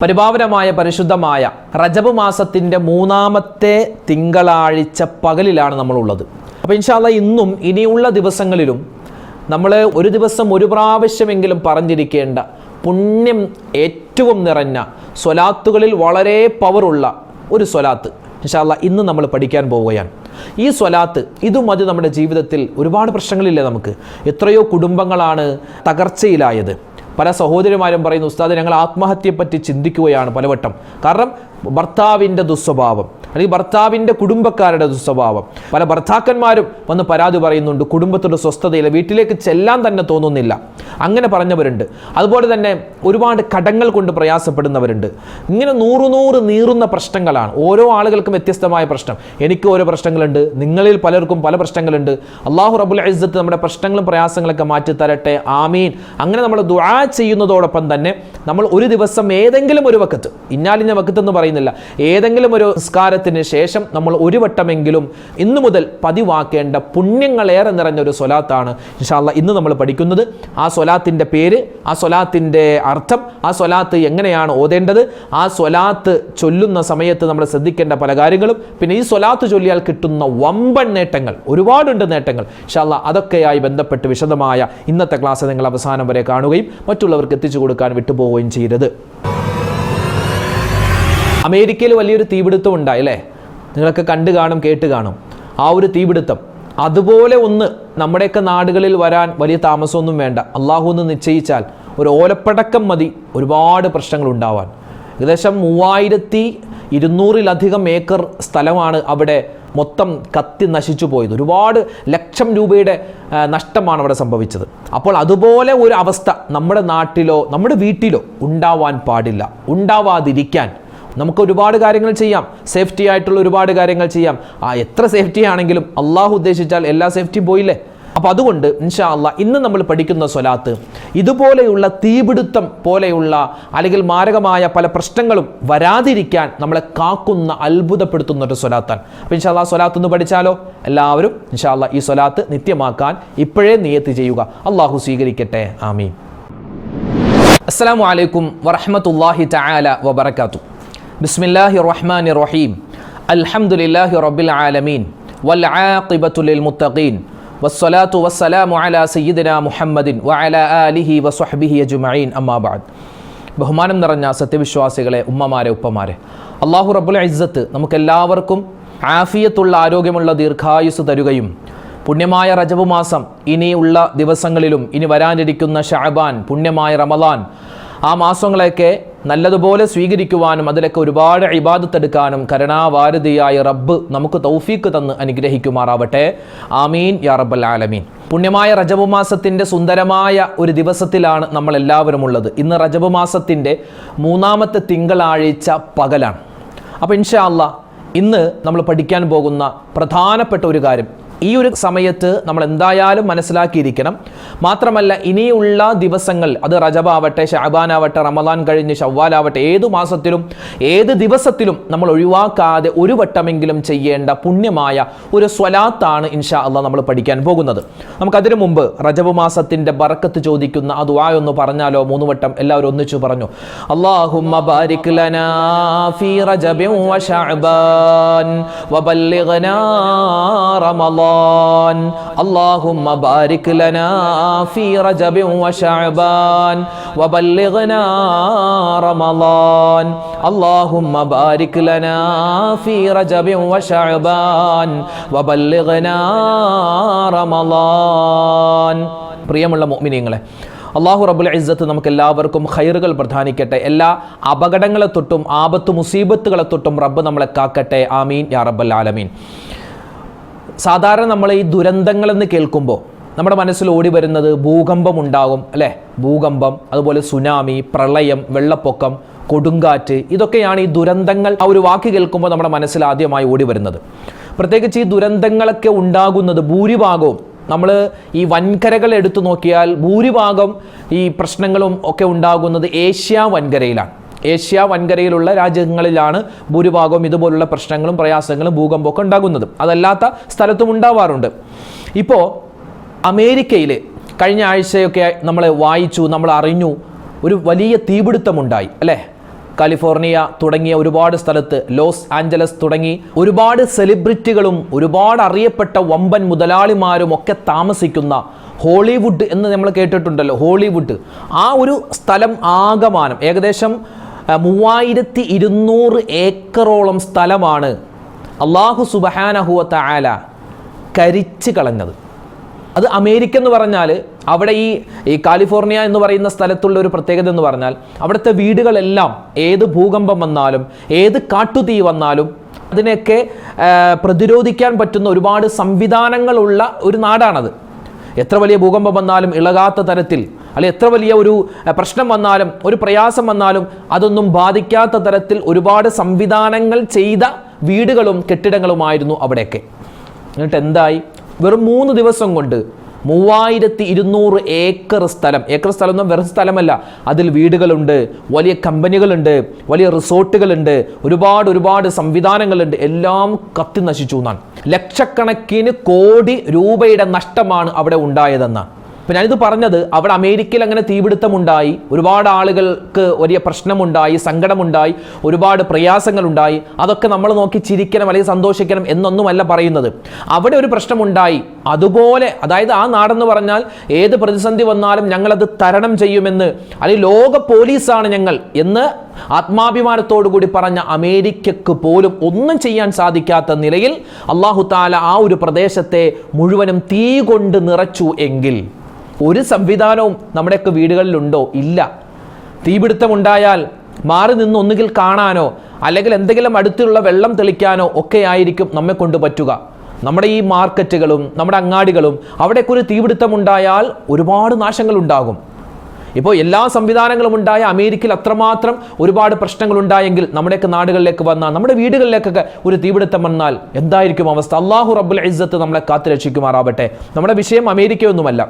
പരിപാവനമായ പരിശുദ്ധമായ റജബ് മാസത്തിൻ്റെ മൂന്നാമത്തെ തിങ്കളാഴ്ച പകലിലാണ് നമ്മളുള്ളത്. അപ്പോൾ ഇൻഷാ അല്ലാഹ് ഇന്നും ഇനിയുള്ള ദിവസങ്ങളിലും നമ്മൾ ഒരു ദിവസം ഒരു പ്രാവശ്യമെങ്കിലും പറഞ്ഞിരിക്കേണ്ട പുണ്യം ഏറ്റവും നിറഞ്ഞ സ്വലാത്തുകളിൽ വളരെ പവറുള്ള ഒരു സ്വലാത്ത് ഇൻഷാ അല്ലാഹ് ഇന്ന് നമ്മൾ പഠിക്കാൻ പോവുകയാണ്. ഈ സ്വലാത്ത് ഇതും അത് നമ്മുടെ ജീവിതത്തിൽ ഒരുപാട് പ്രശ്നങ്ങളില്ലേ നമുക്ക്. എത്രയോ കുടുംബങ്ങളാണ് തകർച്ചയിലായത്. പല സഹോദരിമാരും പറയുന്നു, ഉസ്താദ് ഞങ്ങൾ ആത്മഹത്യയെപ്പറ്റി ചിന്തിക്കുകയാണ് പലവട്ടം. കാരണം ഭർത്താവിൻ്റെ ദുസ്വഭാവം അല്ലെങ്കിൽ ഭർത്താവിൻ്റെ കുടുംബക്കാരുടെ ദുസ്വഭാവം. പല ഭർത്താക്കന്മാരും വന്ന് പരാതി പറയുന്നുണ്ട്, കുടുംബത്തിൻ്റെ സ്വസ്ഥതയില്ല, വീട്ടിലേക്ക് ചെല്ലാൻ തന്നെ തോന്നുന്നില്ല. അങ്ങനെ പറഞ്ഞവരുണ്ട്. അതുപോലെ തന്നെ ഒരുപാട് കടങ്ങൾ കൊണ്ട് പ്രയാസപ്പെടുന്നവരുണ്ട്. ഇങ്ങനെ നൂറ് നീറുന്ന പ്രശ്നങ്ങളാണ്. ഓരോ ആളുകൾക്കും വ്യത്യസ്തമായ പ്രശ്നം. എനിക്ക് ഓരോ പ്രശ്നങ്ങളുണ്ട്, നിങ്ങളിൽ പലർക്കും പല പ്രശ്നങ്ങളുണ്ട്. അള്ളാഹു റബ്ബുൽ ഇസ്സത്ത് നമ്മുടെ പ്രശ്നങ്ങളും പ്രയാസങ്ങളൊക്കെ മാറ്റി തരട്ടെ, ആമീൻ. അങ്ങനെ നമ്മൾ ദുആ ചെയ്യുന്നതോടൊപ്പം തന്നെ നമ്മൾ ഒരു ദിവസം ഏതെങ്കിലും ഒരു വക്കത്ത്, ഇന്നാലിന്ന വക്കത്ത് എന്ന് പറയുന്നില്ല, ഏതെങ്കിലും ഒരു നിസ്കാരത്തിന് ശേഷം നമ്മൾ ഒരു വട്ടമെങ്കിലും ഇന്നു മുതൽ പതിവാക്കേണ്ട പുണ്യങ്ങളേറെ നിറഞ്ഞ ഒരു സ്വലാത്താണ് ഇൻഷാ അല്ലാഹ് ഇന്ന് നമ്മൾ പഠിക്കുന്നത്. ആ സ്വലാത്തിൻ്റെ പേര്, ആ സ്വലാത്തിൻ്റെ അർത്ഥം, ആ സ്വലാത്ത് എങ്ങനെയാണ് ഓതേണ്ടത്, ആ സ്വലാത്ത് ചൊല്ലുന്ന സമയത്ത് നമ്മൾ ശ്രദ്ധിക്കേണ്ട പല കാര്യങ്ങളും, പിന്നെ ഈ സ്വലാത്ത് ചൊല്ലിയാൽ കിട്ടുന്ന വമ്പൻ നേട്ടങ്ങൾ, ഒരുപാടുണ്ട് നേട്ടങ്ങൾ. ഇൻഷാ അല്ലാഹ് അതൊക്കെയായി ബന്ധപ്പെട്ട് വിശദമായ ഇന്നത്തെ ക്ലാസ് നിങ്ങൾ അവസാനം വരെ കാണുകയും മറ്റുള്ളവർക്ക് എത്തിച്ചു കൊടുക്കാൻ വിട്ടുപോവുകയും ചെയ്യരുത്. അമേരിക്കയിൽ വലിയൊരു തീപിടുത്തം ഉണ്ടായി അല്ലേ? നിങ്ങളൊക്കെ കണ്ടു കാണും, കേട്ട് കാണും. ആ ഒരു തീപിടുത്തം അതുപോലെ ഒന്ന് നമ്മുടെയൊക്കെ നാടുകളിൽ വരാൻ വലിയ താമസമൊന്നും വേണ്ട. അള്ളാഹു എന്ന് നിശ്ചയിച്ചാൽ ഒരു ഓലപ്പടക്കം മതി ഒരുപാട് പ്രശ്നങ്ങൾ ഉണ്ടാവാൻ. ഏകദേശം 3200-ലധികം ഏക്കർ സ്ഥലമാണ് അവിടെ മൊത്തം കത്തി നശിച്ചു പോയത്. ഒരുപാട് ലക്ഷം രൂപയുടെ നഷ്ടമാണ് അവിടെ സംഭവിച്ചത്. അപ്പോൾ അതുപോലെ ഒരു അവസ്ഥ നമ്മുടെ നാട്ടിലോ നമ്മുടെ വീട്ടിലോ ഉണ്ടാവാൻ പാടില്ല. ഉണ്ടാവാതിരിക്കാൻ നമുക്ക് ഒരുപാട് കാര്യങ്ങൾ ചെയ്യാം. സേഫ്റ്റി ആയിട്ടുള്ള ഒരുപാട് കാര്യങ്ങൾ ചെയ്യാം. എത്ര സേഫ്റ്റി ആണെങ്കിലും അള്ളാഹു ഉദ്ദേശിച്ചാൽ എല്ലാ സേഫ്റ്റിയും പോയില്ലേ? അപ്പോൾ അതുകൊണ്ട് ഇൻഷാ അല്ലാഹ് ഇന്ന് നമ്മൾ പഠിക്കുന്ന സ്വലാത്ത് ഇതുപോലെയുള്ള തീപിടുത്തം പോലെയുള്ള അല്ലെങ്കിൽ മാരകമായ പല പ്രശ്നങ്ങളും വരാതിരിക്കാൻ നമ്മളെ കാക്കുന്ന, അത്ഭുതപ്പെടുത്തുന്ന ഒരു സ്വലാത്താണ്. അപ്പോൾ ഇൻഷാ അല്ലാഹ് സ്വലാത്ത് ഒന്ന് പഠിച്ചാലോ? എല്ലാവരും ഇൻഷാ അല്ലാഹ് ഈ സ്വലാത്ത് നിത്യമാക്കാൻ ഇപ്പോഴേ നിയത്ത് ചെയ്യുക. അള്ളാഹു സ്വീകരിക്കട്ടെ, ആമീൻ. അസ്സലാമു അലൈക്കും വറഹ്മത്തുള്ളാഹി തആല വബറകാതുഹു. ബിസ്മില്ലാഹിർ റഹ്മാനിർ റഹീം. അൽഹംദുലില്ലാഹി റബ്ബിൽ ആലമീൻ വൽ ആഖിബത്തു ലിൽ മുത്തഖീൻ വസ്സലാത്തു വസ്സലാമു അലാ സയ്യിദിനാ മുഹമ്മദിൻ വഅലാ ആലിഹി വസ്വഹ്ബിഹി അജ്മഈൻ, അമ്മാ ബഅദ്. ബഹുമാനം നിറഞ്ഞ സത്യവിശ്വാസികളെ, ഉമ്മമാരെ, ഉപ്പമാരെ, അല്ലാഹു റബ്ബുൽ ഇസ്സത്ത് നമുക്കെല്ലാവർക്കും ആഫിയത്തുള്ള ആരോഗ്യമുള്ള ദീർഘായുസ് തരുകയും പുണ്യമായ റജബ് മാസം ഇനിയുള്ള ദിവസങ്ങളിലും ഇനി വരാനിരിക്കുന്ന ശഅബാൻ, പുണ്യമായ റമളാൻ, ആ മാസങ്ങളെയൊക്കെ നല്ലതുപോലെ സ്വീകരിക്കുവാനും അതിലൊക്കെ ഒരുപാട് ഇബാദത്ത് എടുക്കാനും കരുണാവാരിധിയായ റബ്ബ് നമുക്ക് തൗഫീക്ക് തന്ന് അനുഗ്രഹിക്കുമാറാവട്ടെ, ആമീൻ യാ റബ്ബൽ ആലമീൻ. പുണ്യമായ റജബ് മാസത്തിൻ്റെ സുന്ദരമായ ഒരു ദിവസത്തിലാണ് നമ്മളെല്ലാവരും ഉള്ളത്. ഇന്ന് റജബ് മാസത്തിൻ്റെ മൂന്നാമത്തെ തിങ്കളാഴ്ച പകലാണ്. അപ്പോൾ ഇൻഷാ അല്ലാഹ് ഇന്ന് നമ്മൾ പഠിക്കാൻ പോകുന്ന പ്രധാനപ്പെട്ട ഒരു കാര്യം, ഈ ഒരു സമയത്ത് നമ്മൾ എന്തായാലും മനസ്സിലാക്കിയിരിക്കണം. മാത്രമല്ല ഇനിയുള്ള ദിവസങ്ങൾ, അത് റജബാവട്ടെ, ശഅബാനാവട്ടെ, റമളാൻ കഴിഞ്ഞ് ശവ്വാലാവട്ടെ, ഏതു മാസത്തിലും ഏത് ദിവസത്തിലും നമ്മൾ ഒഴിവാക്കാതെ ഒരു വട്ടമെങ്കിലും ചെയ്യേണ്ട പുണ്യമായ ഒരു സ്വലാത്താണ് ഇൻഷാ അല്ലാഹ് നമ്മൾ പഠിക്കാൻ പോകുന്നത്. നമുക്കതിനു മുമ്പ് റജബ് മാസത്തിൻ്റെ ബറക്കത്ത് ചോദിക്കുന്ന ആ ദുആ ഒന്ന് പറഞ്ഞാലോ? 3 വട്ടം എല്ലാവരും ഒന്നിച്ചു പറഞ്ഞു. അല്ലാഹുമ്മ ബാരിക് ലനാ ഫീ റജബിൻ വ ശഅബാൻ വബല്ലിഗ്നാ റമളാൻ. اللهم بارك لنا في رجب وشعبان وبلغنا رمضان. اللهم بارك لنا في رجب وشعبان وبلغنا رمضان. പ്രിയമുള്ള മുഅ്മിനീങ്ങളെ, അല്ലാഹു റബ്ബുൽ ഇസ്സത്ത് നമുക്ക് എല്ലാവർക്കും ഖൈറുകൾ പ്രദാനിക്കട്ടെ. എല്ലാ അപകടങ്ങളെ തൊട്ടും ആപത്ത് മുസീബത്തുകളെ തൊട്ടും റബ്ബ് നമ്മളെ കാക്കട്ടെ, ആമീൻ യാ റബ്ബൽ ആലമീൻ. സാധാരണ നമ്മൾ ഈ ദുരന്തങ്ങളെന്ന് കേൾക്കുമ്പോൾ നമ്മുടെ മനസ്സിൽ ഓടി വരുന്നത് ഭൂകമ്പം ഉണ്ടാകും അല്ലേ? ഭൂകമ്പം, അതുപോലെ സുനാമി, പ്രളയം, വെള്ളപ്പൊക്കം, കൊടുങ്കാറ്റ്, ഇതൊക്കെയാണ് ഈ ദുരന്തങ്ങൾ. ആ ഒരു വാക്ക് കേൾക്കുമ്പോൾ നമ്മുടെ മനസ്സിൽ ആദ്യമായി ഓടി വരുന്നത്. പ്രത്യേകിച്ച് ഈ ദുരന്തങ്ങളൊക്കെ ഉണ്ടാകുന്നത് ഭൂരിഭാഗവും, നമ്മൾ ഈ വൻകരകൾ എടുത്തു നോക്കിയാൽ ഭൂരിഭാഗം ഈ പ്രശ്നങ്ങളും ഒക്കെ ഉണ്ടാകുന്നത് ഏഷ്യ വൻകരയിലാണ്. ഏഷ്യ വൻകരയിലുള്ള രാജ്യങ്ങളിലാണ് ഭൂരിഭാഗവും ഇതുപോലുള്ള പ്രശ്നങ്ങളും പ്രയാസങ്ങളും ഭൂകമ്പമൊക്കെ ഉണ്ടാകുന്നത്. അതല്ലാത്ത സ്ഥലത്തും ഉണ്ടാവാറുണ്ട്. ഇപ്പോൾ അമേരിക്കയിൽ കഴിഞ്ഞ ആഴ്ചയൊക്കെ നമ്മൾ വായിച്ചു, നമ്മൾ അറിഞ്ഞു, ഒരു വലിയ തീപിടുത്തമുണ്ടായി അല്ലേ? കാലിഫോർണിയ തുടങ്ങിയ ഒരുപാട് സ്ഥലത്ത്, ലോസ് ആഞ്ചലസ് തുടങ്ങി ഒരുപാട് സെലിബ്രിറ്റികളും ഒരുപാട് അറിയപ്പെട്ട വമ്പൻ മുതലാളിമാരും ഒക്കെ താമസിക്കുന്ന ഹോളിവുഡ് എന്ന് നമ്മൾ കേട്ടിട്ടുണ്ടല്ലോ, ഹോളിവുഡ്. ആ ഒരു സ്ഥലം ആകമാനം ഏകദേശം 3200 ഏക്കറോളം സ്ഥലമാണ് അല്ലാഹു സുബ്ഹാനഹു വ തആല കരിച്ചു കളഞ്ഞത്. അത് അമേരിക്ക എന്ന് പറഞ്ഞാൽ അവിടെ ഈ കാലിഫോർണിയ എന്ന് പറയുന്ന സ്ഥലത്തുള്ള ഒരു പ്രത്യേകത എന്ന് പറഞ്ഞാൽ അവിടുത്തെ വീടുകളെല്ലാം ഏത് ഭൂകമ്പം വന്നാലും ഏത് കാട്ടുതീ വന്നാലും അതിനെയൊക്കെ പ്രതിരോധിക്കാൻ പറ്റുന്ന ഒരുപാട് സംവിധാനങ്ങളുള്ള ഒരു നാടാണത്. എത്ര വലിയ ഭൂകമ്പം വന്നാലും ഇളകാത്ത തരത്തിൽ, അല്ലെങ്കിൽ എത്ര വലിയ ഒരു പ്രശ്നം വന്നാലും ഒരു പ്രയാസം വന്നാലും അതൊന്നും ബാധിക്കാത്ത തരത്തിൽ ഒരുപാട് സംവിധാനങ്ങൾ ചെയ്ത വീടുകളും കെട്ടിടങ്ങളുമായിരുന്നു അവിടെയൊക്കെ. എന്നിട്ട് എന്തായി? വെറും 3 ദിവസം കൊണ്ട് 3200 ഏക്കർ സ്ഥലം ഒന്നും വെറും സ്ഥലമല്ല, അതിൽ വീടുകളുണ്ട്, വലിയ കമ്പനികളുണ്ട്, വലിയ റിസോർട്ടുകളുണ്ട്, ഒരുപാട് സംവിധാനങ്ങളുണ്ട്, എല്ലാം കത്തി നശിച്ചു എന്നാണ്. ലക്ഷക്കണക്കിന് കോടി രൂപയുടെ നഷ്ടമാണ് അവിടെ ഉണ്ടായതെന്നാണ്. അപ്പം ഞാനിത് പറഞ്ഞത്, അവിടെ അമേരിക്കയിൽ അങ്ങനെ തീപിടുത്തമുണ്ടായി, ഒരുപാട് ആളുകൾക്ക് വലിയ പ്രശ്നമുണ്ടായി, സങ്കടമുണ്ടായി, ഒരുപാട് പ്രയാസങ്ങളുണ്ടായി. അതൊക്കെ നമ്മൾ നോക്കി ചിരിക്കണം അല്ലെങ്കിൽ സന്തോഷിക്കണം എന്നൊന്നുമല്ല പറയുന്നത്. അവിടെ ഒരു പ്രശ്നമുണ്ടായി, അതുപോലെ അതായത് ആ നാടെന്ന് പറഞ്ഞാൽ ഏത് പ്രതിസന്ധി വന്നാലും ഞങ്ങളത് തരണം ചെയ്യുമെന്ന്, അല്ലെങ്കിൽ ലോക പോലീസാണ് ഞങ്ങൾ എന്ന് ആത്മാഭിമാനത്തോടു കൂടി പറഞ്ഞ അമേരിക്കക്ക് പോലും ഒന്നും ചെയ്യാൻ സാധിക്കാത്ത നിലയിൽ അല്ലാഹു തആല ആ ഒരു പ്രദേശത്തെ മുഴുവനും തീ കൊണ്ട് നിറച്ചു എങ്കിൽ ഒരു സംവിധാനവും നമ്മുടെയൊക്കെ വീടുകളിലുണ്ടോ? ഇല്ല. തീപിടുത്തമുണ്ടായാൽ മാറി നിന്ന് ഒന്നുകിൽ കാണാനോ അല്ലെങ്കിൽ എന്തെങ്കിലും അടുത്തുള്ള വെള്ളം തെളിക്കാനോ ഒക്കെ ആയിരിക്കും നമ്മെ കൊണ്ട് പറ്റുക. നമ്മുടെ ഈ മാർക്കറ്റുകളും നമ്മുടെ അങ്ങാടികളും അവിടേക്ക് ഒരു തീപിടുത്തമുണ്ടായാൽ ഒരുപാട് നാശങ്ങൾ ഉണ്ടാകും. ഇപ്പോൾ എല്ലാ സംവിധാനങ്ങളും ഉണ്ടായ അമേരിക്കയിൽ അത്രമാത്രം ഒരുപാട് പ്രശ്നങ്ങൾ ഉണ്ടായെങ്കിൽ നമ്മുടെയൊക്കെ നാടുകളിലേക്ക് വന്നാൽ, നമ്മുടെ വീടുകളിലേക്കൊക്കെ ഒരു തീപിടുത്തം വന്നാൽ എന്തായിരിക്കും അവസ്ഥ? അല്ലാഹു റബ്ബുൽ ഇസ്സത്ത് നമ്മളെ കാത്തു രക്ഷിക്കുമാറാവട്ടെ. നമ്മുടെ വിഷയം അമേരിക്കയൊന്നുമല്ല.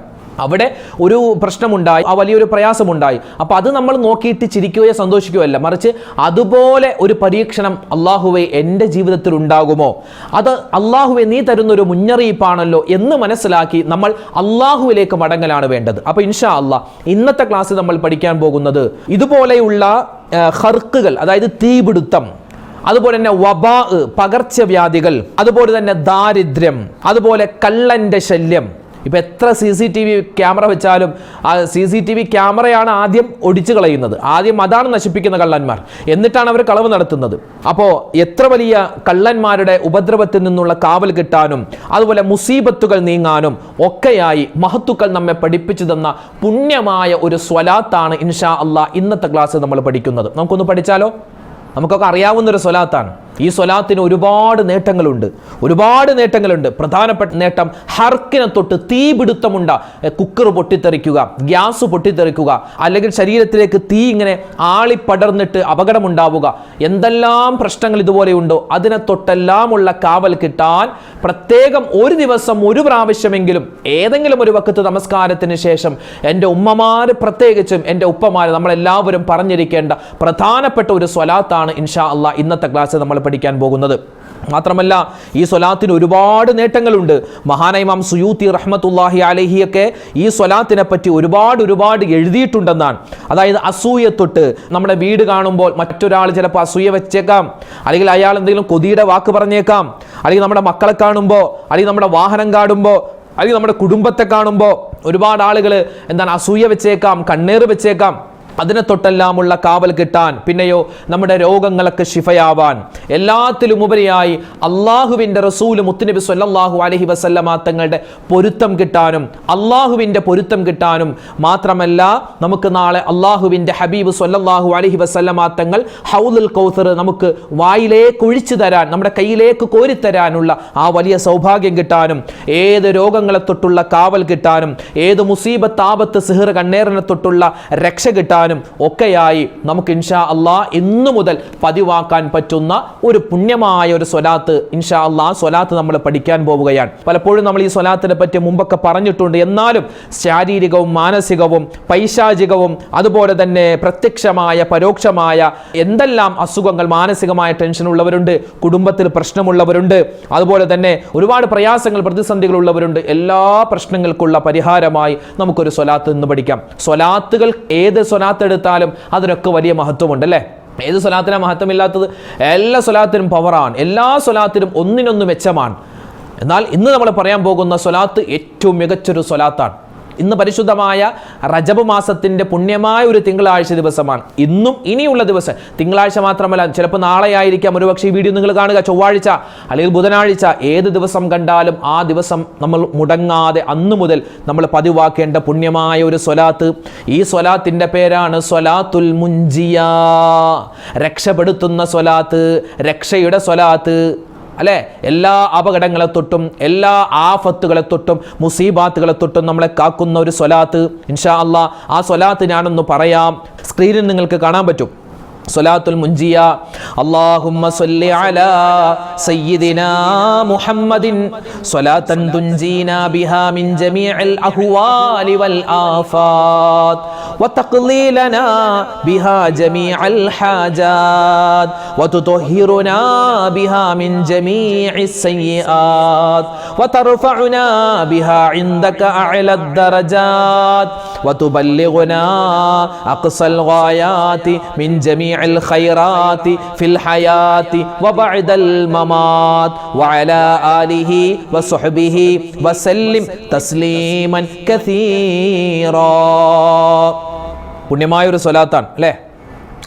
അവിടെ ഒരു പ്രശ്നമുണ്ടായി, ആ വലിയൊരു പ്രയാസമുണ്ടായി. അപ്പോൾ അത് നമ്മൾ നോക്കിയിട്ട് ചിരിക്കുകയോ സന്തോഷിക്കുകയോ അല്ല, മറിച്ച് അതുപോലെ ഒരു പരീക്ഷണം അല്ലാഹുവേ എൻ്റെ ജീവിതത്തിൽ ഉണ്ടാകുമോ, അത് അല്ലാഹുവേ നീ തരുന്നൊരു മുന്നറിയിപ്പാണല്ലോ എന്ന് മനസ്സിലാക്കി നമ്മൾ അല്ലാഹുവിലേക്ക് മടങ്ങലാണ് വേണ്ടത്. അപ്പോൾ ഇൻഷാ അല്ലാഹ് ഇന്നത്തെ ക്ലാസ്സിൽ നമ്മൾ പഠിക്കാൻ പോകുന്നത് ഇതുപോലെയുള്ള ഖർഖുകൾ, അതായത് തീപിടുത്തം, അതുപോലെ തന്നെ വബാ, പകർച്ചവ്യാധികൾ, അതുപോലെ തന്നെ ദാരിദ്ര്യം, അതുപോലെ കള്ളന്റെ ശല്യം. ഇപ്പം എത്ര CCTV ക്യാമറ വെച്ചാലും ആ CCTV ക്യാമറയാണ് ആദ്യം ഒടിച്ചു കളയുന്നത്, ആദ്യം അതാണ് നശിപ്പിക്കുന്ന കള്ളന്മാർ, എന്നിട്ടാണ് അവർ കളവ് നടത്തുന്നത്. അപ്പോൾ എത്ര വലിയ കള്ളന്മാരുടെ ഉപദ്രവത്തിൽ നിന്നുള്ള കാവൽ കിട്ടാനും അതുപോലെ മുസീബത്തുകൾ നീങ്ങാനും ഒക്കെയായി മഹത്തുക്കൾ നമ്മെ പഠിപ്പിച്ചു തന്ന പുണ്യമായ ഒരു സ്വലാത്താണ് ഇൻഷാ അല്ലാഹ് ഇന്നത്തെ ക്ലാസ് നമ്മൾ പഠിക്കുന്നത്. നമുക്കൊന്ന് പഠിച്ചാലോ? നമുക്കൊക്കെ അറിയാവുന്നൊരു സ്വലാത്താണ്. ഈ സ്വലാത്തിന് ഒരുപാട് നേട്ടങ്ങളുണ്ട്. പ്രധാനപ്പെട്ട നേട്ടം ഹർക്കിനെ തൊട്ട് തീപിടുത്തമുണ്ട, കുക്കർ പൊട്ടിത്തെറിക്കുക, ഗ്യാസ് പൊട്ടിത്തെറിക്കുക, അല്ലെങ്കിൽ ശരീരത്തിലേക്ക് തീ ഇങ്ങനെ ആളിപ്പടർന്നിട്ട് അപകടമുണ്ടാവുക, എന്തെല്ലാം പ്രശ്നങ്ങൾ ഇതുപോലെയുണ്ടോ അതിനെ തൊട്ടെല്ലാമുള്ള കാവൽ കിട്ടാൻ പ്രത്യേകം ഒരു ദിവസം ഒരു പ്രാവശ്യമെങ്കിലും ഏതെങ്കിലും ഒരു വക്കത്ത് നമസ്കാരത്തിന് ശേഷം എൻ്റെ ഉമ്മമാര്, പ്രത്യേകിച്ചും എൻ്റെ ഉപ്പമാര്, നമ്മളെല്ലാവരും പറഞ്ഞിരിക്കേണ്ട പ്രധാനപ്പെട്ട ഒരു സ്വലാത്താണ് ഇൻഷാ അല്ലാഹ് ഇന്നത്തെ ക്ലാസ് നമ്മൾ പഠിക്കാൻ പോകുന്നത്. മാത്രമല്ല ഈ സ്വലാത്തിന് ഒരുപാട് നേട്ടങ്ങളുണ്ട്. മഹാനായ ഇമാം സുയൂത്തി റഹ്മത്തുള്ളാഹി അലൈഹിയൊക്കെ ഈ സ്വലാത്തിനെ പറ്റി ഒരുപാട് എഴുതിയിട്ടുണ്ടെന്നാണ്. അതായത് അസൂയ തൊട്ട്, നമ്മുടെ വീട് കാണുമ്പോൾ മറ്റൊരാൾ ചിലപ്പോൾ അസൂയ വെച്ചേക്കാം, അല്ലെങ്കിൽ അയാൾ എന്തെങ്കിലും കൊതിയുടെ വാക്ക് പറഞ്ഞേക്കാം, അല്ലെങ്കിൽ നമ്മുടെ മക്കളെ കാണുമ്പോൾ, അല്ലെങ്കിൽ നമ്മുടെ വാഹനം കാണുമ്പോൾ, അല്ലെങ്കിൽ നമ്മുടെ കുടുംബത്തെ കാണുമ്പോൾ ഒരുപാട് ആളുകൾ അസൂയ വെച്ചേക്കാം, കണ്ണേറ് വെച്ചേക്കാം. അതിനെ തൊട്ടെല്ലാമുള്ള കാവൽ കിട്ടാൻ, പിന്നെയോ നമ്മുടെ രോഗങ്ങളൊക്കെ ശിഫയാവാൻ, എല്ലാത്തിലും ഉപരിയായി അള്ളാഹുവിൻ്റെ റസൂൽ മുത്തുനബി സ്വല്ലല്ലാഹു അലൈഹി വസല്ലമ തങ്ങളുടെ പൊരുത്തം കിട്ടാനും, അള്ളാഹുവിൻ്റെ പൊരുത്തം കിട്ടാനും മാത്രമല്ല നമുക്ക് നാളെ അള്ളാഹുവിൻ്റെ ഹബീബ് സ്വല്ലല്ലാഹു അലൈഹി വസല്ലമ തങ്ങൾ ഹൗലുൽ കൗസർ നമുക്ക് വായിലേക്ക് ഒഴിച്ചു തരാൻ, നമ്മുടെ കയ്യിലേക്ക് കോരിത്തരാനുള്ള ആ വലിയ സൗഭാഗ്യം കിട്ടാനും, ഏത് രോഗങ്ങളെ തൊട്ടുള്ള കാവൽ കിട്ടാനും, ഏത് മുസീബത്ത്, ആപത്ത്, സിഹ്ർ, കണ്ണേറിനെ തൊട്ടുള്ള രക്ഷ കിട്ടാനും ഒക്കെയായി നമുക്ക് ഇൻഷാ അല്ലാഹ് ഇന്നു മുതൽ പതിവാക്കാൻ പറ്റുന്ന ഒരു പുണ്യമായ ഒരു സ്വലാത്ത് ഇൻഷാ അല്ലാഹ് സ്വലാത്ത് നമ്മൾ പഠിക്കാൻ പോവുകയാണ്. പലപ്പോഴും നമ്മൾ ഈ സ്വലാത്തിനെ പറ്റി മുമ്പൊക്കെ പറഞ്ഞിട്ടുണ്ട്. എന്നാലും ശാരീരികവും മാനസികവും പൈശാചികവും അതുപോലെ തന്നെ പ്രത്യക്ഷമായ പരോക്ഷമായ എന്തെല്ലാം അസുഖങ്ങൾ, മാനസികമായ ടെൻഷൻ ഉള്ളവരുണ്ട്, കുടുംബത്തിൽ പ്രശ്നമുള്ളവരുണ്ട്, അതുപോലെ തന്നെ ഒരുപാട് പ്രയാസങ്ങൾ, പ്രതിസന്ധികൾ ഉള്ളവരുണ്ട്. എല്ലാ പ്രശ്നങ്ങൾക്കുള്ള പരിഹാരമായി നമുക്കൊരു സ്വലാത്ത് ഇന്ന് പഠിക്കാം. സ്വലാത്തുകൾ ഏത് സ്വലാത്ത് എടുത്താലും അതിനൊക്കെ വലിയ മഹത്വമുണ്ട് അല്ലേ? ഏത് സ്വലാത്തിനാണ് മഹത്വമില്ലാത്തത്? എല്ലാ സ്വലാത്തിനും പവറാണ്, എല്ലാ സ്വലാത്തിനും ഒന്നിനൊന്ന് മെച്ചമാണ്. എന്നാൽ ഇന്ന് നമ്മൾ പറയാൻ പോകുന്ന സ്വലാത്ത് ഏറ്റവും മികച്ചൊരു സ്വലാത്താണ്. ഇന്ന് പരിശുദ്ധമായ റജബ് മാസത്തിൻ്റെ പുണ്യമായ ഒരു തിങ്കളാഴ്ച ദിവസമാണ്. ഇന്നും ഇനിയുള്ള ദിവസം, തിങ്കളാഴ്ച മാത്രമല്ല, ചിലപ്പോൾ നാളെ ആയിരിക്കാം, ഒരുപക്ഷെ ഈ വീഡിയോ നിങ്ങൾ കാണുക ചൊവ്വാഴ്ച അല്ലെങ്കിൽ ബുധനാഴ്ച, ഏത് ദിവസം കണ്ടാലും ആ ദിവസം നമ്മൾ മുടങ്ങാതെ അന്നു മുതൽ നമ്മൾ പതിവാക്കേണ്ട പുണ്യമായ ഒരു സ്വലാത്ത്. ഈ സ്വലാത്തിൻ്റെ പേരാണ് സ്വലാത്തുൽ മുൻജിയ, രക്ഷപ്പെടുത്തുന്ന സ്വലാത്ത്, രക്ഷയുടെ സ്വലാത്ത് അല്ലേ. എല്ലാ അപകടങ്ങളെ തൊട്ടും എല്ലാ ആഫത്തുകളെ തൊട്ടും മുസീബാത്തുകളെ തൊട്ടും നമ്മളെ കാക്കുന്ന ഒരു സ്വലാത്ത്. ഇൻഷാ അല്ലാഹ് ആ സ്വലാത്ത് ഞാനൊന്ന് പറയാം, സ്ക്രീനിൽ നിങ്ങൾക്ക് കാണാൻ പറ്റും. സ്വലാത്തുൽ മുൻജിയ. അല്ലാഹുമ്മ സ്വല്ലി അലാ സയ്യിദിനാ മുഹമ്മദിൻ സ്വലാത്തൻ തുൻജീനാ ബിഹാ മിൻ ജമീഇൽ അഹ്വാലി വൽ ആഫാത് വതഖ്ലീ ലനാ ബിഹാ ജമീഅൽ ഹാജാത് വതുത്ഹിറുനാ ബിഹാ മിൻ ജമീഇസ് സയ്യിആത് വതർഫഉനാ ബിഹാ ഇൻദക അഅലad ദറജാത് വതുബല്ലിഗുനാ അഖ്സൽ ഗായാതി മിൻ ജമീ الخيرات في الحياة وبعد الممات وعلى آله وصحبه وسلم تسليما كثيرا. പുണ്യമായ ഒരു സ്വലാത്താണ് അല്ലേ.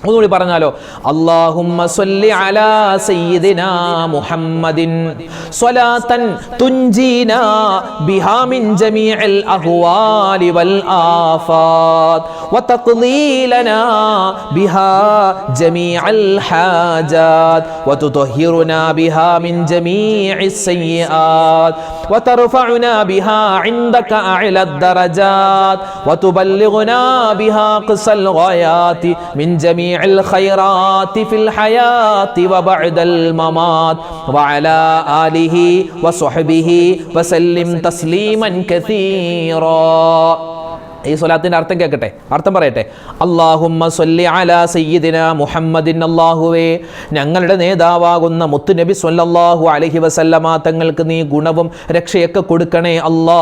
ഒന്നുകൂടി പറഞ്ഞാലോ, അല്ലാഹുമ്മ സ്വല്ലി അലാ സയ്യിദിനാ മുഹമ്മദിൻ സ്വലാത്തൻ തുൻജീനാ ബിഹാ മിൻ ജമീഇൽ അഹ്വാലി വൽ ആഫാത് വതഖ്ലീ ലനാ ബിഹാ ജമീഅൽ ഹാജാത് വതുത്ഹിറുനാ ബിഹാ മിൻ ജമീഇസ് സയ്യിആത് വതർഫഉനാ ബിഹാ ഇൻദക അഅലad ദറജാത് വതുബല്ലിഗുനാ ബിഹാ ഖസൽ ഗായാതി മിൻ ജമീ الخيرات في الحياة وبعد الممات وعلى آله وصحبه وسلم تسليما كثيرا. ഈ സ്വലാത്തിൻ്റെ അർത്ഥം കേൾക്കട്ടെ, അർത്ഥം പറയട്ടെ. അല്ലാഹുമ്മ സ്വല്ലി അലാ സയ്യിദിനാ മുഹമ്മദിൻ, അല്ലാഹുവേ ഞങ്ങളുടെ നേതാവാകുന്ന മുത്തുനബി സ്വല്ലല്ലാഹു അലൈഹി വസല്ലമ തങ്ങൾക്ക് നീ ഗുണവും രക്ഷയൊക്കെ കൊടുക്കണേ അല്ലാ.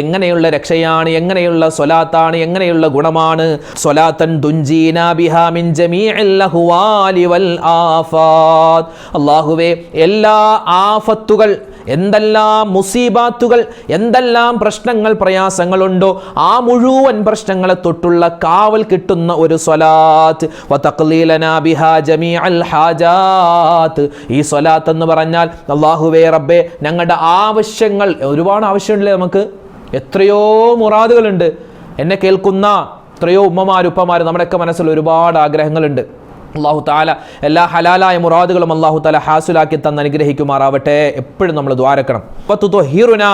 എങ്ങനെയുള്ള രക്ഷയാണ്, എങ്ങനെയുള്ള സ്വലാത്താണ്, എങ്ങനെയുള്ള ഗുണമാണ്? സ്വലാത്തൻ തുൻജീനാ ബിഹാ മിൻ ജമീഇൽ അഹ്വാലി വൽ ആഫാത്. അല്ലാഹുവേ എല്ലാ ആഫത്തുകൾ, എന്തെല്ലാം മുസീബാത്തുകൾ, എന്തെല്ലാം പ്രശ്നങ്ങൾ പ്രയാസങ്ങളുണ്ടോ ആ മുഴുവൻ പ്രശ്നങ്ങളെ തൊട്ടുള്ള കാവൽ കിട്ടുന്ന ഒരു സ്വലാത്ത്. വതഖ്ലീ ലനാ ബിഹാ ജമീഅൽ ഹാജാത്ത്. ഈ സ്വലാത്ത് എന്ന് പറഞ്ഞാൽ അല്ലാഹുവേ റബ്ബേ ഞങ്ങളുടെ ആവശ്യങ്ങൾ, ഒരുപാട് ആവശ്യമുണ്ടല്ലേ നമുക്ക്, എത്രയോ മുറാദുകളുണ്ട്. എന്നെ കേൾക്കുന്ന എത്രയോ ഉമ്മമാർ ഉപ്പമാർ, നമ്മുടെയൊക്കെ മനസ്സിൽ ഒരുപാട് ആഗ്രഹങ്ങളുണ്ട്. അല്ലാഹു തആല എല്ലാ ഹലാലായ മുറാദുകളും അല്ലാഹു തആല ഹാസിലാക്കി തന്ന് അനുഗ്രഹിക്കുമാറാവട്ടെ. എപ്പോഴും നമ്മൾ ദ്വാരക്കണം. വതുത്ഹിറുനാ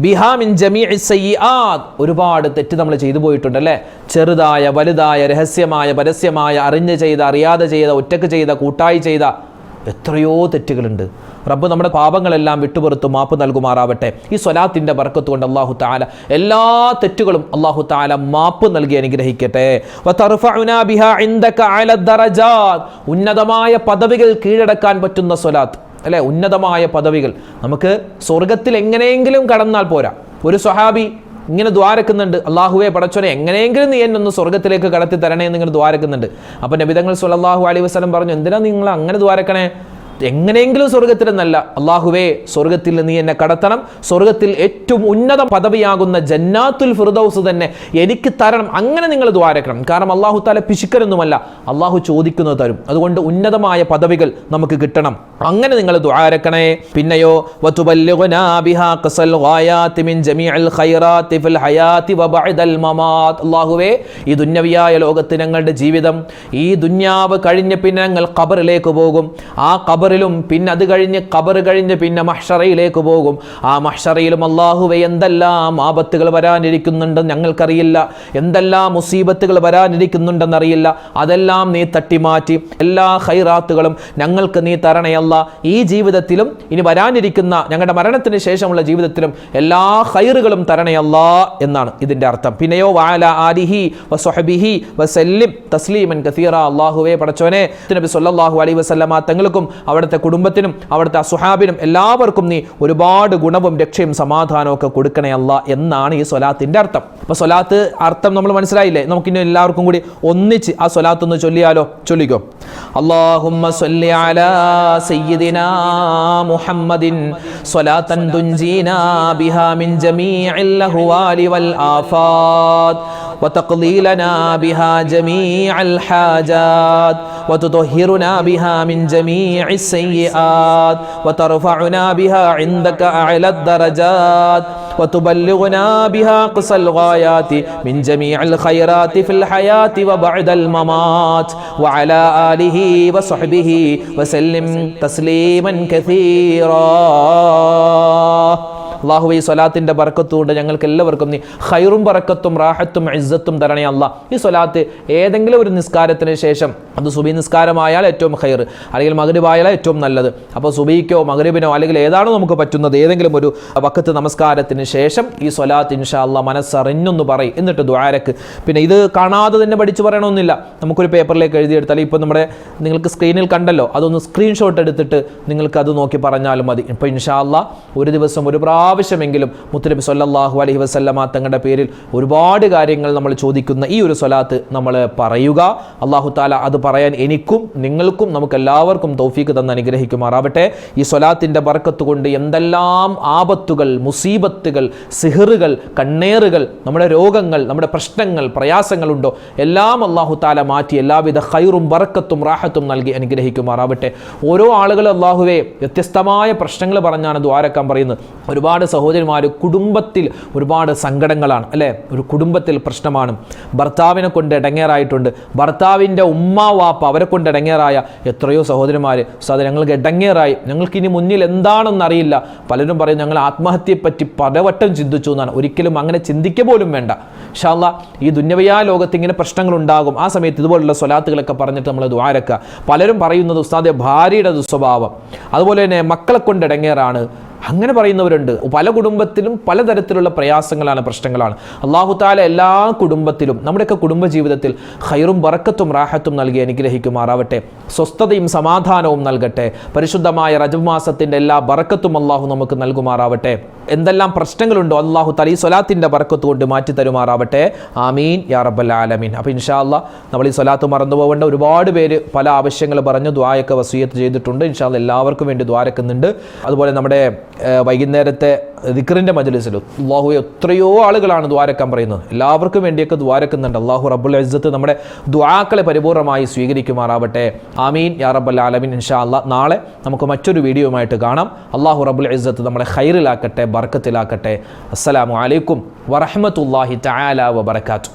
ബിഹാ മിൻ ജമീഇസ് സയ്യിആത്. ഒരുപാട് തെറ്റ് നമ്മൾ ചെയ്തു പോയിട്ടുണ്ട് അല്ലേ. ചെറുതായ വലുതായ, രഹസ്യമായ പരസ്യമായ, അറിഞ്ഞ് ചെയ്ത അറിയാതെ ചെയ്ത, ഒറ്റക്ക് ചെയ്ത കൂട്ടായി ചെയ്ത എത്രയോ തെറ്റുകളുണ്ട്. റബ്ബ് നമ്മുടെ പാപങ്ങളെല്ലാം വിട്ടുപുറത്ത് മാപ്പ് നൽകുമാറാവട്ടെ. ഈ സ്വലാത്തിൻ്റെ ബർക്കത്ത് കൊണ്ട് അല്ലാഹു തആല എല്ലാ തെറ്റുകളും അല്ലാഹു തആല മാപ്പ് നൽകി അനുഗ്രഹിക്കട്ടെ. വതർഫഉനാ ബിഹാ ഇൻദക അഅലad ദറജാത്. ഉന്നതമായ പദവികൾ കീഴടക്കാൻ പറ്റുന്ന സ്വലാത്ത് അല്ലേ. ഉന്നതമായ പദവികൾ നമുക്ക് സ്വർഗത്തിൽ എങ്ങനെയെങ്കിലും കടന്നാൽ പോരാ. ഒരു സ്വഹാബി ഇങ്ങനെ ദ്വാരക്കുന്നുണ്ട്, അല്ലാഹുവേ പടച്ചോനെ എങ്ങനെയെങ്കിലും നീ എന്നൊന്ന് സ്വർഗത്തിലേക്ക് കടത്തി തരണേ എന്നിങ്ങനെ ദ്വാരക്കുന്നുണ്ട്. അപ്പോൾ നബി തങ്ങൾ സ്വല്ലല്ലാഹു അലൈഹി വസല്ലം പറഞ്ഞു, എന്തിനാ നിങ്ങൾ അങ്ങനെ ദ്വാരക്കണേ? എങ്ങനെയെങ്കിലും സ്വർഗത്തിലെന്നല്ല, അല്ലാഹുവേ സ്വർഗത്തിൽ നീ എന്നെ കടത്തണം, സ്വർഗത്തിൽ ഏറ്റവും ഉന്നത പദവിയാകുന്ന ജന്നാത്തുൽ ഫിർദൗസ് തന്നെ എനിക്ക് തരണം. അങ്ങനെ നിങ്ങൾ ദ്വാരക്കണം. കാരണം അല്ലാഹു തആല പിശുക്കരൊന്നുമല്ല, അല്ലാഹു ചോദിക്കുന്നത് തരും. അതുകൊണ്ട് ഉന്നതമായ പദവികൾ നമുക്ക് കിട്ടണം. അങ്ങനെ നിങ്ങൾ ദ്വാരക്കണേ. പിന്നെയോ വതുബല്ലിഗുനാ ബിഹാ ഖസൽ ഗായാതി മിൻ ജമീഇൽ ഖൈറാത്തി ഫിൽ ഹയാതി വബഅദൽ മമാത്. അല്ലാഹുവേ ഈ ദുന്യവിയായ ലോകത്ത് ഞങ്ങളുടെ ജീവിതം, ഈ ദുന്യാവ് കഴിഞ്ഞ് പിന്നെ ഞങ്ങൾ ഖബറിലേക്ക് പോകും. ആ ഖബറിലും പിന്നെ അത് കഴിഞ്ഞ് ഖബർ കഴിഞ്ഞ് പിന്നെ മഹ്ശറയിലേക്ക് പോകും. ആ മഹ്ശറയിലും അല്ലാഹുവേ എന്തെല്ലാം ആപത്തുകൾ വരാനിരിക്കുന്നുണ്ടെന്ന് ഞങ്ങൾക്കറിയില്ല, എന്തെല്ലാം മുസീബത്തുകൾ വരാനിരിക്കുന്നുണ്ടെന്നറിയില്ല. അതെല്ലാം നീ തട്ടിമാറ്റി എല്ലാ ഖൈറാത്തുകളും ഞങ്ങൾക്ക് നീ തരണേ അല്ലാ. ഈ ജീവിതത്തിലും ഇനി വരാനിരിക്കുന്ന ഞങ്ങളുടെ മരണത്തിന് ശേഷമുള്ള ജീവിതത്തിലും എല്ലാ ഖൈറുകളും തരണേ അല്ലാ എന്നാണ് ഇതിൻ്റെ അർത്ഥം. പിന്നെയോ വഅലാ ആലിഹി വസ്വഹ്ബിഹി വസല്ലിം തസ്ലീമൻ കസീറ. അല്ലാഹുവേ പടച്ചോനെ നബി സല്ലല്ലാഹു അലൈഹി വസല്ലമ തങ്ങൾക്കും അവിടുത്തെ കുടുംബത്തിനും അവിടുത്തെ സുഹാബിനും എല്ലാവർക്കും നീ ഒരുപാട് ഗുണവും രക്ഷയും സമാധാനവും ഒക്കെ കൊടുക്കണേ അല്ലാ എന്നാണ് ഈ സ്വലാത്തിന്റെ അർത്ഥം. അപ്പൊ സ്വലാത്ത് അർത്ഥം നമ്മൾ മനസ്സിലായില്ലേ? നമുക്കിനി എല്ലാവർക്കും കൂടി ഒന്നിച്ച് ആ സ്വലാത്ത് ഒന്ന് ചൊല്ലിയാലോ? ചൊല്ലിക്കോ. അല്ലാഹുമ്മ സ്വല്ലി അലാ സയ്യിദിനാ മുഹമ്മദിൻ സ്വലാത്തൻ തുൻജീനാ ബിഹാ മിൻ ജമീഇൽ അഹ്വാലി വൽ ആഫാത് وتقضي لنا بها جميع الحاجات وتطهرنا بها من جميع السيئات وترفعنا بها عندك أعلى الدرجات وتبلغنا بها أقصى الغايات من جميع الخيرات في الحياة وبعد الممات وعلى آله وصحبه وسلم تسليما كثيرا. അള്ളാഹുവേ, ഈ സ്വലാത്തിൻ്റെ ബർക്കത്തുകൊണ്ട് ഞങ്ങൾക്ക് എല്ലാവർക്കും നീ ഖൈറും ബർക്കത്തും റാഹത്തും ഇസ്സത്തും തരണേ അല്ലാഹ്. ഈ സ്വലാത്ത് ഏതെങ്കിലും ഒരു നിസ്കാരത്തിന് ശേഷം, അത് സുബഹി നിസ്കാരമായാൽ ഏറ്റവും ഖൈർ, അല്ലെങ്കിൽ മഗ്രിബായാൽ ഏറ്റവും നല്ലത്. അപ്പോൾ സുബഹിക്കോ മഗ്രിബിനോ അല്ലെങ്കിൽ ഏതാണോ നമുക്ക് പറ്റുന്നത് ഏതെങ്കിലും ഒരു വഖത്ത് നമസ്കാരത്തിന് ശേഷം ഈ സ്വലാത്ത് ഇൻഷാ അല്ലാഹ് മനസ്സറിഞ്ഞൊന്ന് പറയും. എന്നിട്ട് ദുആരക്ക്, പിന്നെ ഇത് കാണാതെ തന്നെ പഠിച്ചു പറയണമെന്നില്ല, നമുക്കൊരു പേപ്പറിലേക്ക് എഴുതിയെടുത്താൽ, ഇപ്പോൾ നിങ്ങൾക്ക് സ്ക്രീനിൽ കണ്ടല്ലോ, അതൊന്ന് സ്ക്രീൻഷോട്ട് എടുത്തിട്ട് നിങ്ങൾക്ക് അത് നോക്കി പറഞ്ഞാലും മതി. ഇപ്പോൾ ഇൻഷാ അല്ലാഹ് ഒരു ദിവസം ഒരു ആവശ്യമെങ്കിലും മുത്തുനബി സല്ലല്ലാഹു അലൈഹി വസല്ലമ തങ്ങളുടെ പേരിൽ ഒരുപാട് കാര്യങ്ങൾ നമ്മൾ ചോദിക്കുന്ന ഈ ഒരു സ്വലാത്ത് നമ്മൾ പറയുക. അല്ലാഹു തആല അത് പറയാൻ എനിക്കും നിങ്ങൾക്കും നമുക്കെല്ലാവർക്കും തൗഫീഖ് തന്ന് അനുഗ്രഹിക്കുമാറാവട്ടെ. ഈ സ്വലാത്തിൻ്റെ ബർക്കത്ത് കൊണ്ട് എന്തെല്ലാം ആപത്തുകൾ, മുസീബത്തുകൾ, സിഹറുകൾ, കണ്ണേറുകൾ, നമ്മുടെ രോഗങ്ങൾ, നമ്മുടെ പ്രശ്നങ്ങൾ, പ്രയാസങ്ങളുണ്ടോ എല്ലാം അല്ലാഹു തആല മാറ്റി എല്ലാവിധ ഖൈറും ബർക്കത്തും റാഹത്തും നൽകി അനുഗ്രഹിക്കുമാറാവട്ടെ. ഓരോ ആളുകൾ അല്ലാഹുവേ വ്യത്യസ്തമായ പ്രശ്നങ്ങൾ പറഞ്ഞാണ് ദുആരക്കാൻ പറയുന്നത്. ഒരുപാട് സഹോദരിമാർ കുടുംബത്തിൽ ഒരുപാട് സങ്കടങ്ങളാണ് അല്ലേ? ഒരു കുടുംബത്തിൽ പ്രശ്നമാണ്, ഭർത്താവിനെ കൊണ്ട് ഇടങ്ങേറായിട്ടുണ്ട്, ഭർത്താവിൻ്റെ ഉമ്മ വാപ്പ അവരെ കൊണ്ട് ഇടങ്ങേറായ എത്രയോ സഹോദരിമാർ, സാധാരണ ഞങ്ങൾക്ക് ഇടങ്ങേറായി, ഞങ്ങൾക്കിനി മുന്നിൽ എന്താണെന്നറിയില്ല. പലരും പറയും ഞങ്ങൾ ആത്മഹത്യയെപ്പറ്റി പലവട്ടം ചിന്തിച്ചു എന്നാണ്. ഒരിക്കലും അങ്ങനെ ചിന്തിക്കുക പോലും വേണ്ട. ഇൻഷാ അല്ലാഹ് ഈ ദുന്യവിയായ ലോകത്ത് ഇങ്ങനെ പ്രശ്നങ്ങളുണ്ടാകും. ആ സമയത്ത് ഇതുപോലുള്ള സ്വലാത്തുകളൊക്കെ പറഞ്ഞിട്ട് നമ്മൾ ദുആരക്കുക. പലരും പറയുന്നത് ഉസ്താദെ ഭാര്യയുടെ ദുസ്വഭാവം, അതുപോലെ തന്നെ മക്കളെ കൊണ്ട് ഇടങ്ങേറാണ്, അങ്ങനെ പറയുന്നവരുണ്ട്. പല കുടുംബത്തിലും പലതരത്തിലുള്ള പ്രയാസങ്ങളാണ്, പ്രശ്നങ്ങളാണ്. അല്ലാഹു തആല എല്ലാ കുടുംബത്തിലും നമ്മുടെയൊക്കെ കുടുംബജീവിതത്തിൽ ഖൈറും ബറക്കത്തും റാഹത്തും നൽകി അനുഗ്രഹിക്കുമാറാവട്ടെ. സ്വസ്ഥതയും സമാധാനവും നൽകട്ടെ. പരിശുദ്ധമായ റജബ് മാസത്തിൻ്റെ എല്ലാ ബറക്കത്തും അല്ലാഹു നമുക്ക് നൽകുമാറാവട്ടെ. എന്തെല്ലാം പ്രശ്നങ്ങളുണ്ടോ അല്ലാഹു തആല ഈ സ്വലാത്തിൻ്റെ ബറക്കത്ത് കൊണ്ട് മാറ്റി തരുമാറാവട്ടെ. ആമീൻ യാ റബ്ബൽ ആലമീൻ. അപ്പോൾ ഇൻഷാ അല്ലാഹ് നമ്മൾ ഈ സ്വലാത്ത് മറന്നു പോകേണ്ട. ഒരുപാട് പേര് പല ആവശ്യങ്ങൾ പറഞ്ഞു ദുആയൊക്കെ വസിയത്ത് ചെയ്തിട്ടുണ്ട്. ഇൻഷാ അല്ലാഹ് എല്ലാവർക്കും വേണ്ടി ദുആരക്കുന്നുണ്ട്. അതുപോലെ നമ്മുടെ വൈകുന്നേരത്തെ ദിക്റിൻ്റെ മജ്ലിസിലും അല്ലാഹു എത്രയോ ആളുകളാണ് ദുആരക്കാൻ പറയുന്നത്. എല്ലാവർക്കും വേണ്ടിയൊക്കെ ദുആരക്കുന്നുണ്ട്. അല്ലാഹു റബ്ബുൽ ഇസ്സത്ത് നമ്മുടെ ദുആക്കളെ പരിപൂർണമായി സ്വീകരിക്കുമാറാവട്ടെ. ആമീൻ യാ റബ്ബൽ ആലമീൻ. ഇൻഷാ അല്ലാഹ് നാളെ നമുക്ക് മറ്റൊരു വീഡിയോയുമായിട്ട് കാണാം. അല്ലാഹു റബ്ബുൽ ഇസ്സത്ത് നമ്മളെ ഖൈറിലാക്കട്ടെ, ബർക്കത്തിലാക്കട്ടെ. അസ്സലാമു അലൈക്കും വറഹ്മത്തുള്ളാഹി തആല വബറകാതുഹു.